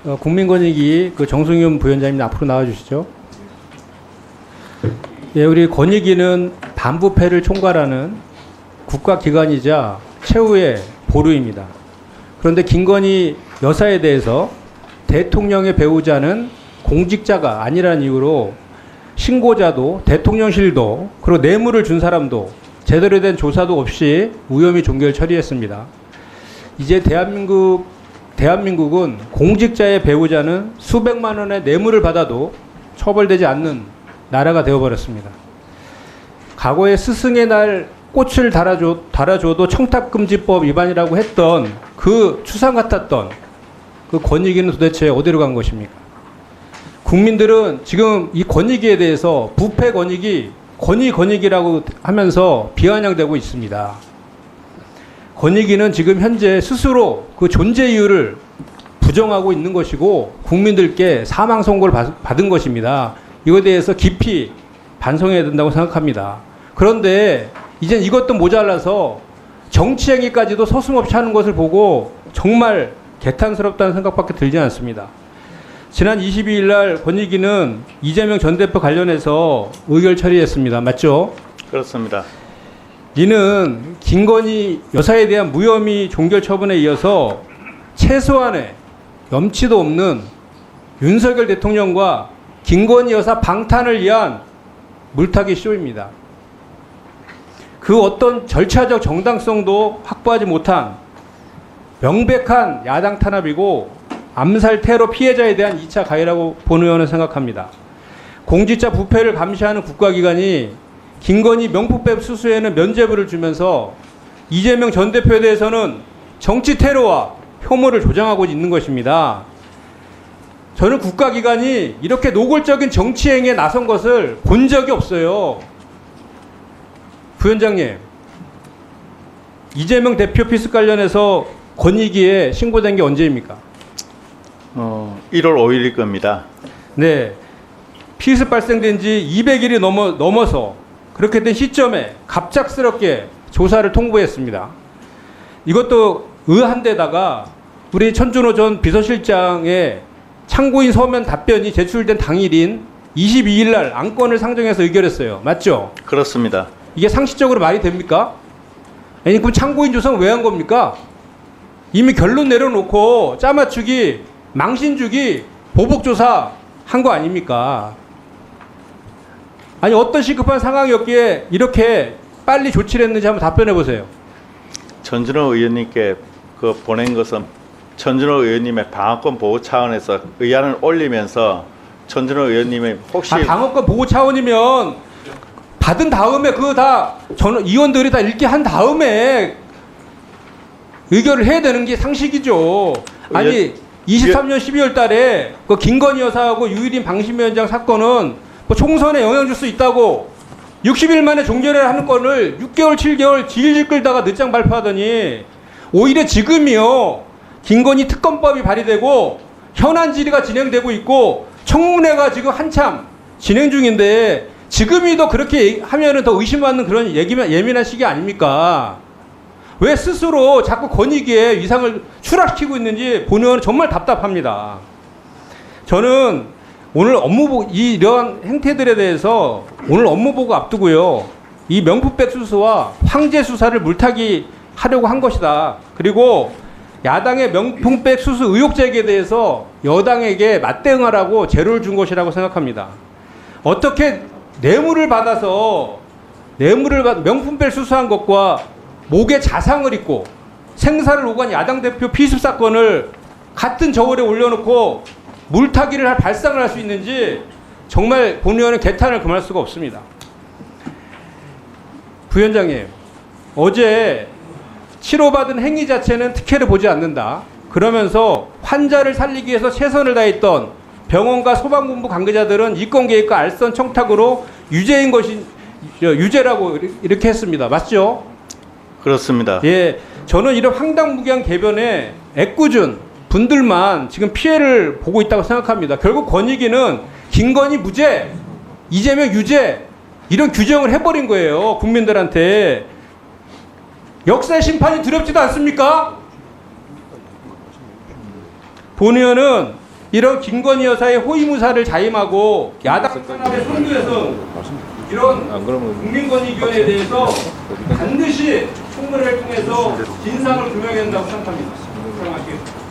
국민권익위 그 정승윤 부위원장님 앞으로 나와주시죠. 예, 우리 권익위는 반부패를 총괄하는 국가기관이자 최후의 보루입니다. 그런데 김건희 여사에 대해서 대통령의 배우자는 공직자가 아니라는 이유로 신고자도 대통령실도 그리고 뇌물을 준 사람도 제대로 된 조사도 없이 무혐의 종결 처리했습니다. 이제 대한민국은 공직자의 배우자는 수백만 원의 뇌물을 받아도 처벌되지 않는 나라가 되어버렸습니다. 과거에 스승의 날 꽃을 달아줘도 청탁금지법 위반이라고 했던 그 추상 같았던 그 권익위는 도대체 어디로 간 것입니까? 국민들은 지금 이 권익위에 대해서 부패 권익위, 권익이라고 하면서 비아냥대고 있습니다. 권익위는 지금 현재 스스로 그 존재 이유를 부정하고 있는 것이고 국민들께 사망 선고를 받은 것입니다. 이거에 대해서 깊이 반성해야 된다고 생각합니다. 그런데 이젠 이것도 모자라서 정치행위까지도 서슴없이 하는 것을 보고 정말 개탄스럽다는 생각밖에 들지 않습니다. 지난 22일 날 권익위는 이재명 전 대표 관련해서 의결 처리했습니다. 맞죠? 그렇습니다. 이는 김건희 여사에 대한 무혐의 종결 처분에 이어서 최소한의 염치도 없는 윤석열 대통령과 김건희 여사 방탄을 위한 물타기 쇼입니다. 그 어떤 절차적 정당성도 확보하지 못한 명백한 야당 탄압이고 암살 테러 피해자에 대한 2차 가해라고 본 의원은 생각합니다. 공직자 부패를 감시하는 국가기관이 김건희 명품백 수수에는 면죄부를 주면서 이재명 전 대표에 대해서는 정치 테러와 혐오를 조장하고 있는 것입니다. 저는 국가기관이 이렇게 노골적인 정치행위에 나선 것을 본 적이 없어요. 부위원장님, 이재명 대표 피습 관련해서 권익위에 신고된 게 언제입니까? 1월 5일일 겁니다. 네, 피습 발생된 지 200일이 넘어서 그렇게 된 시점에 갑작스럽게 조사를 통보했습니다. 이것도 의한데다가 우리 천준호 전 비서실장의 참고인 서면 답변이 제출된 당일인 22일 날 안건을 상정해서 의결했어요. 맞죠? 그렇습니다. 이게 상식적으로 말이 됩니까? 아니, 그럼 참고인 조사는 왜 한 겁니까? 이미 결론 내려놓고 짜맞추기, 망신주기, 보복조사 한 거 아닙니까? 아니, 어떤 시급한 상황이었기에 이렇게 빨리 조치를 했는지 한번 답변해 보세요. 전준호 의원님께 그 보낸 것은 전준호 의원님의 방어권 보호 차원에서 의안을 올리면서 전준호 의원님이 혹시 방어권 보호 차원이면 받은 다음에 그거 다 의원들이 다 읽게 한 다음에 의결을 해야 되는 게 상식이죠. 아니, 23년 12월 달에 그 김건희 여사하고 유일인 방심위원장 사건은 뭐 총선에 영향 줄 수 있다고 60일 만에 종결을 하는 건을 6개월, 7개월 질질 끌다가 늦장 발표하더니 오히려 지금이요. 김건희 특검법이 발의되고 현안 질의가 진행되고 있고 청문회가 지금 한참 진행 중인데 지금이 더 그렇게 하면은 더 의심받는 그런 예민한 시기 아닙니까? 왜 스스로 자꾸 권익위에 위상을 추락시키고 있는지 보면 정말 답답합니다. 저는 오늘 이러한 행태들에 대해서 오늘 업무보고 앞두고요. 이 명품백 수수와 황제 수사를 물타기 하려고 한 것이다. 그리고 야당의 명품백 수수 의혹 제기에 대해서 여당에게 맞대응하라고 재료를 준 것이라고 생각합니다. 어떻게 뇌물을 받아서 명품백 수수한 것과 목에 자상을 입고 생사를 오간 야당 대표 피습 사건을 같은 저울에 올려놓고 물타기를 발상을 할 수 있는지 정말 본 의원은 개탄을 금할 수가 없습니다. 부위원장님, 어제 치료받은 행위 자체는 특혜를 보지 않는다. 그러면서 환자를 살리기 위해서 최선을 다했던 병원과 소방본부 관계자들은 이권 개입과 알선 청탁으로 유죄라고 이렇게 했습니다. 맞죠? 그렇습니다. 예, 저는 이런 황당무계한 개변에 애꿎은 분들만 지금 피해를 보고 있다고 생각합니다. 결국 권익위는 김건희 무죄, 이재명 유죄 이런 규정을 해버린 거예요. 국민들한테. 역사의 심판이 두렵지도 않습니까? 본 의원은 이런 김건희 여사의 호위무사를 자임하고 야당 탄압의 선두에서 이런 국민권익위원회에 대해서 반드시 청문회를 통해서 진상을 규명해야 된다고 생각합니다. 사랑할게요.